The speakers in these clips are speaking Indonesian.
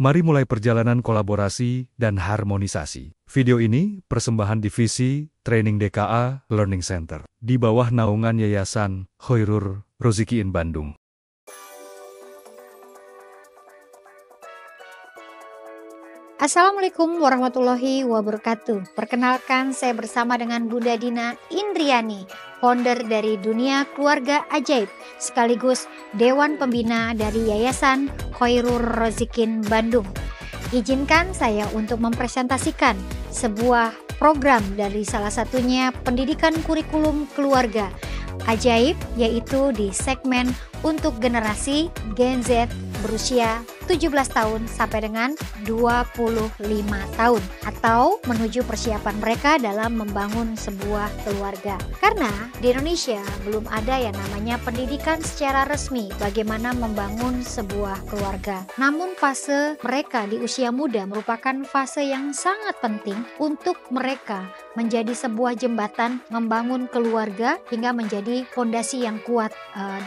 Mari mulai perjalanan kolaborasi dan harmonisasi. Video ini persembahan divisi Training DKA Learning Center di bawah naungan Yayasan Khairur Rozikin Bandung. Assalamualaikum warahmatullahi wabarakatuh. Perkenalkan, saya bersama dengan Bunda Dina Indriani, founder dari Dunia Keluarga Ajaib, sekaligus Dewan Pembina dari Yayasan Khairur Rozikin Bandung. Izinkan saya untuk mempresentasikan sebuah program dari salah satunya pendidikan kurikulum keluarga ajaib, yaitu di segmen untuk generasi Gen Z berusia 17 tahun sampai dengan 25 tahun atau menuju persiapan mereka dalam membangun sebuah keluarga. Karena di Indonesia belum ada yang namanya pendidikan secara resmi bagaimana membangun sebuah keluarga. Namun fase mereka di usia muda merupakan fase yang sangat penting untuk mereka menjadi sebuah jembatan membangun keluarga hingga menjadi fondasi yang kuat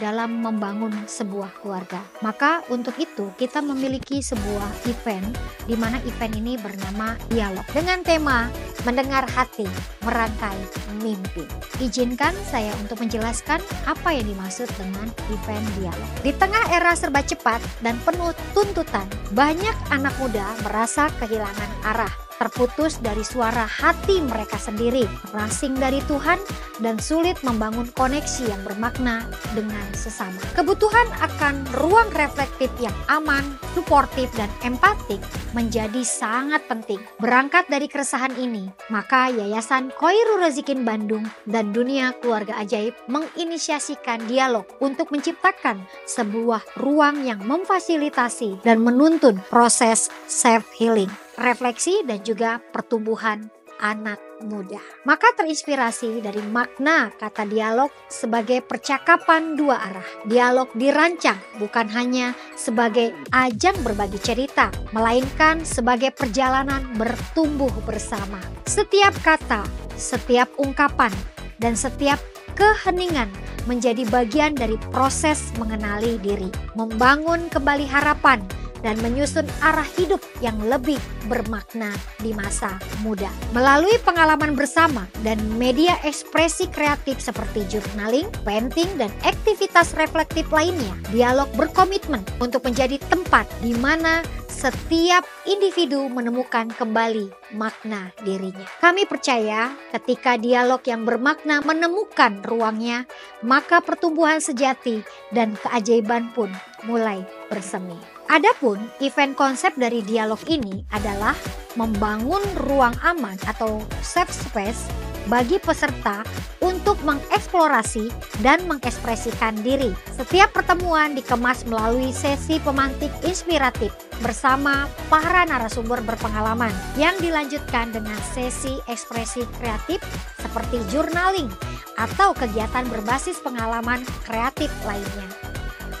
dalam membangun sebuah keluarga. Maka untuk itu kita memiliki sebuah event di mana event ini bernama Dialog dengan tema mendengar hati, merangkai mimpi. Izinkan saya untuk menjelaskan apa yang dimaksud dengan event Dialog. Di tengah era serba cepat dan penuh tuntutan, banyak anak muda merasa kehilangan arah, terputus dari suara hati mereka sendiri, terasing dari Tuhan, dan sulit membangun koneksi yang bermakna dengan sesama. Kebutuhan akan ruang reflektif yang aman, suportif, dan empatik menjadi sangat penting. Berangkat dari keresahan ini, maka Yayasan Khairur Rozikin Bandung dan Dunia Keluarga Ajaib menginisiasikan dialog untuk menciptakan sebuah ruang yang memfasilitasi dan menuntun proses self-healing, refleksi, dan juga pertumbuhan anak muda. Maka terinspirasi dari makna kata dialog sebagai percakapan dua arah. Dialog dirancang bukan hanya sebagai ajang berbagi cerita, melainkan sebagai perjalanan bertumbuh bersama. Setiap kata, setiap ungkapan, dan setiap keheningan menjadi bagian dari proses mengenali diri, membangun kembali harapan, dan menyusun arah hidup yang lebih bermakna di masa muda. Melalui pengalaman bersama dan media ekspresi kreatif seperti journaling, painting, dan aktivitas reflektif lainnya, dialog berkomitmen untuk menjadi tempat di mana setiap individu menemukan kembali makna dirinya. Kami percaya ketika dialog yang bermakna menemukan ruangnya, maka pertumbuhan sejati dan keajaiban pun mulai bersemi. Adapun event konsep dari dialog ini adalah membangun ruang aman atau safe space bagi peserta untuk mengeksplorasi dan mengekspresikan diri. Setiap pertemuan dikemas melalui sesi pemantik inspiratif bersama para narasumber berpengalaman yang dilanjutkan dengan sesi ekspresi kreatif seperti journaling atau kegiatan berbasis pengalaman kreatif lainnya.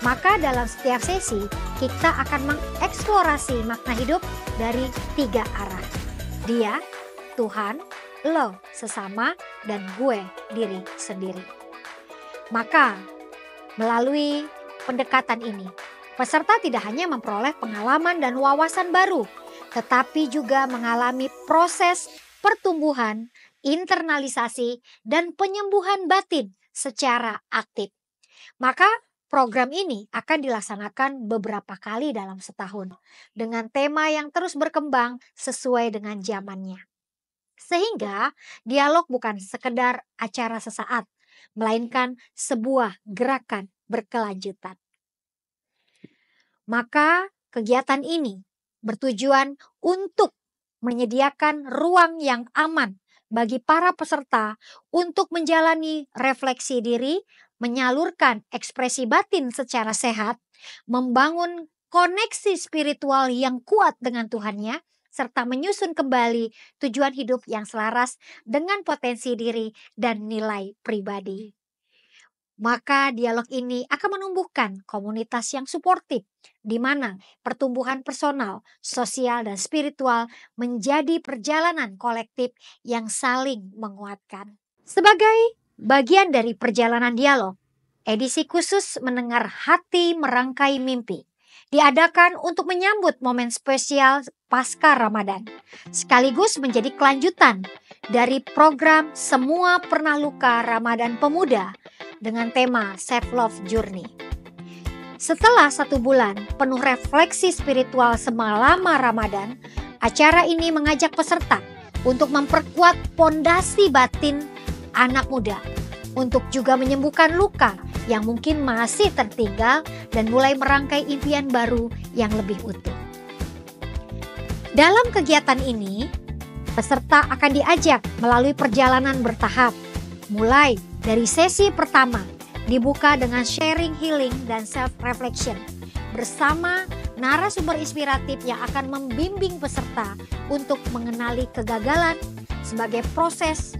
Maka dalam setiap sesi kita akan mengeksplorasi makna hidup dari 3 arah. Dia, Tuhan, lo, sesama, dan gue, diri sendiri. Maka melalui pendekatan ini, peserta tidak hanya memperoleh pengalaman dan wawasan baru, tetapi juga mengalami proses pertumbuhan, internalisasi, dan penyembuhan batin secara aktif. Maka program ini akan dilaksanakan beberapa kali dalam setahun dengan tema yang terus berkembang sesuai dengan zamannya. Sehingga dialog bukan sekedar acara sesaat, melainkan sebuah gerakan berkelanjutan. Maka kegiatan ini bertujuan untuk menyediakan ruang yang aman bagi para peserta untuk menjalani refleksi diri, menyalurkan ekspresi batin secara sehat, membangun koneksi spiritual yang kuat dengan Tuhannya, serta menyusun kembali tujuan hidup yang selaras dengan potensi diri dan nilai pribadi. Maka dialog ini akan menumbuhkan komunitas yang suportif, di mana pertumbuhan personal, sosial, dan spiritual menjadi perjalanan kolektif yang saling menguatkan. Sebagai bagian dari perjalanan dialog, edisi khusus mendengar hati merangkai mimpi diadakan untuk menyambut momen spesial pasca Ramadan, sekaligus menjadi kelanjutan dari program Semua Pernah Luka Ramadan Pemuda dengan tema Self Love Journey. Setelah 1 bulan penuh refleksi spiritual selama Ramadan, acara ini mengajak peserta untuk memperkuat fondasi batin anak muda, untuk juga menyembuhkan luka yang mungkin masih tertinggal dan mulai merangkai impian baru yang lebih utuh. Dalam kegiatan ini, peserta akan diajak melalui perjalanan bertahap, mulai dari sesi pertama dibuka dengan sharing healing dan self-reflection bersama narasumber inspiratif yang akan membimbing peserta untuk mengenali kegagalan sebagai proses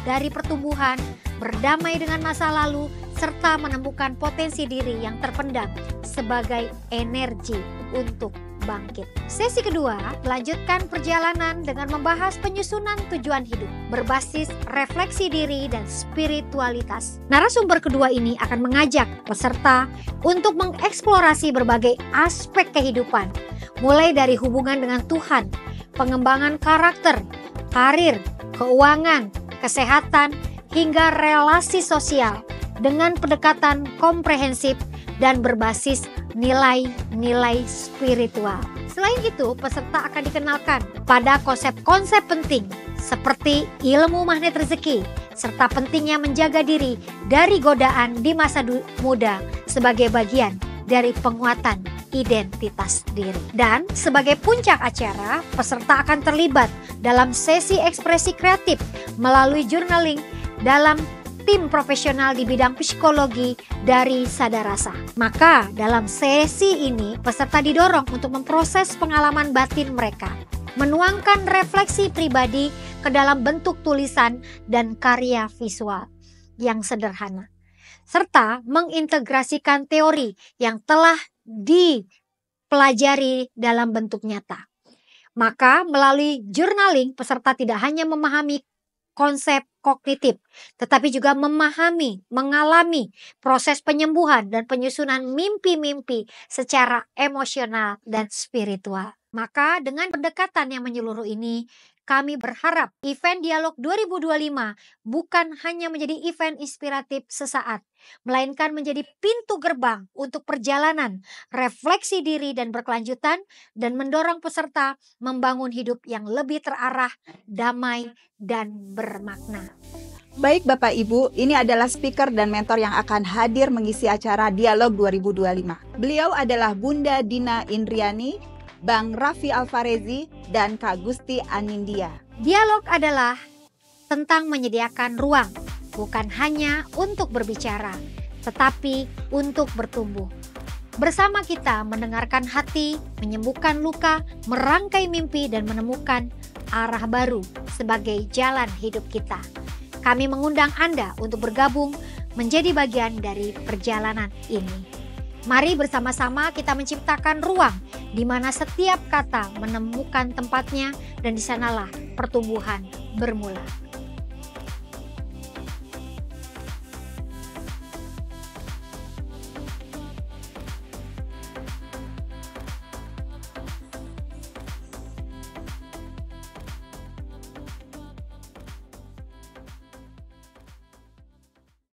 dari pertumbuhan, berdamai dengan masa lalu, serta menemukan potensi diri yang terpendam sebagai energi untuk bangkit. Sesi kedua melanjutkan perjalanan dengan membahas penyusunan tujuan hidup berbasis refleksi diri dan spiritualitas. Narasumber kedua ini akan mengajak peserta untuk mengeksplorasi berbagai aspek kehidupan, mulai dari hubungan dengan Tuhan, pengembangan karakter, karir, keuangan, kesehatan, hingga relasi sosial dengan pendekatan komprehensif dan berbasis nilai-nilai spiritual. Selain itu, peserta akan dikenalkan pada konsep-konsep penting seperti ilmu magnet rezeki, serta pentingnya menjaga diri dari godaan di masa muda sebagai bagian dari penguatan identitas diri. Dan sebagai puncak acara, peserta akan terlibat dalam sesi ekspresi kreatif melalui journaling dalam tim profesional di bidang psikologi dari Sadarasa. Maka dalam sesi ini peserta didorong untuk memproses pengalaman batin mereka, menuangkan refleksi pribadi ke dalam bentuk tulisan dan karya visual yang sederhana, serta mengintegrasikan teori yang telah dipelajari dalam bentuk nyata. Maka melalui journaling peserta tidak hanya memahami konsep kognitif, tetapi juga memahami, mengalami proses penyembuhan dan penyusunan mimpi-mimpi secara emosional dan spiritual. Maka dengan pendekatan yang menyeluruh ini, kami berharap event Dialog 2025 bukan hanya menjadi event inspiratif sesaat, melainkan menjadi pintu gerbang untuk perjalanan refleksi diri dan berkelanjutan, dan mendorong peserta membangun hidup yang lebih terarah, damai, dan bermakna. Baik Bapak Ibu, ini adalah speaker dan mentor yang akan hadir mengisi acara Dialog 2025. Beliau adalah Bunda Dina Indriani, Bang Raffi Alfarezi, dan Kak Gusti Anindya. Dialog adalah tentang menyediakan ruang, bukan hanya untuk berbicara, tetapi untuk bertumbuh. Bersama kita mendengarkan hati, menyembuhkan luka, merangkai mimpi, dan menemukan arah baru sebagai jalan hidup kita. Kami mengundang Anda untuk bergabung menjadi bagian dari perjalanan ini. Mari bersama-sama kita menciptakan ruang di mana setiap kata menemukan tempatnya, dan di sanalah pertumbuhan bermula.